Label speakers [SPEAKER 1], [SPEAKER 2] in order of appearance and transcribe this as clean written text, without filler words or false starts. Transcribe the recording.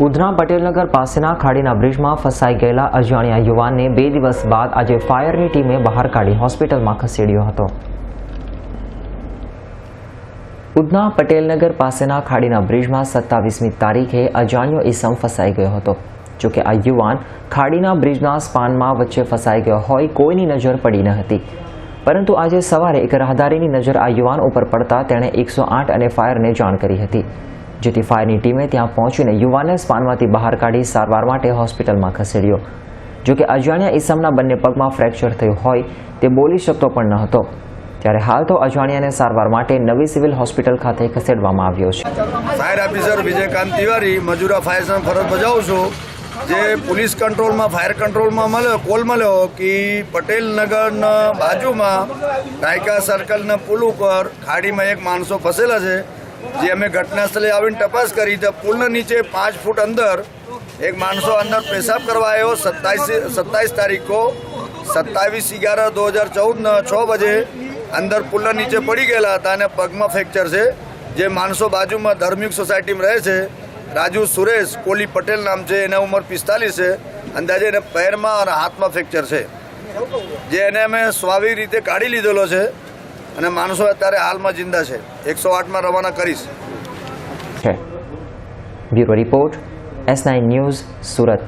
[SPEAKER 1] ઉધના પટેલનગર પાસેના ખાડીના બ્રિજમાં ફસાઈ ગયેલા અજાણ્યા યુવાનને 2 દિવસ બાદ આજે ફાયરની ટીમે બહાર કાઢી હોસ્પિટલમાં ખસેડ્યો હતો। ઉધના પટેલનગર પાસેના ખાડીના બ્રિજમાં 27મી તારીખે અજાણ્યો ઈસમ ફસાઈ ગયો હતો। જોકે આ યુવાન ખાડીના બ્રિજના સ્પાનમાં વચ્ચે ફસાઈ ગયો હોય કોઈની નજર પડી ન હતી, પરંતુ આજે સવારે એક રાહદારીની નજર આ યુવાન ઉપર પડતા તેણે 108 અને ફાયરને જાણ કરી હતી, જેથી ફાયરની ટીમે ત્યાં પહોંચીને યુવાનને સ્પાનમાંથી બહાર કાઢી સારવાર માટે હોસ્પિટલમાં ખસેડ્યો। જોકે અજાણ્યા ઈસમના બંને પગમાં ફ્રેક્ચર થયું હોય તે બોલી શકતો પણ ન હતો, ત્યારે હાલ તો અજાણ્યાને સારવાર માટે નવી સિવિલ હોસ્પિટલ ખાતે ખસેડવામાં આવ્યો છે।
[SPEAKER 2] Fire officer Vijaykant Tiwari Majura fire station ફરજ બજાવું છું। જે પોલીસ કંટ્રોલમાં ફાયર કંટ્રોલમાં કોલ મળ્યો કે પટેલનગરના બાજુમાં નાયકા સર્કલના પુલ ઉપર ખાડીમાં એક માણસો ફસેલા છે। જે અમે ઘટના સ્થળે આવીને તપાસ કરી તો પુલના નીચે 5 ફૂટ અંદર એક માણસો અંદર પેશાબ કરવા આવ્યો। 27 તારીખ को 27/11/2014 6 બજે અંદર પુલના નીચે પડી ગયેલા હતા અને પગમાં ફ્રેક્ચર છે। જે માણસો બાજુમાં ધાર્મિક સોસાયટીમાં રહે છે, રાજુ સુરેશ કોલી પટેલ નામ છે, એના ઉંમર 45 છે। અંદાજે એને પૈરમાં અને હાથમાં ફ્રેક્ચર છે, જે એને અમે સ્વાભાવિક રીતે કાઢી લીધેલો છે અને માણસો અત્યારે હાલમાં જિંદા છે। 108માં રવાના કરીશ।
[SPEAKER 1] Bureau report S9 news, Surat.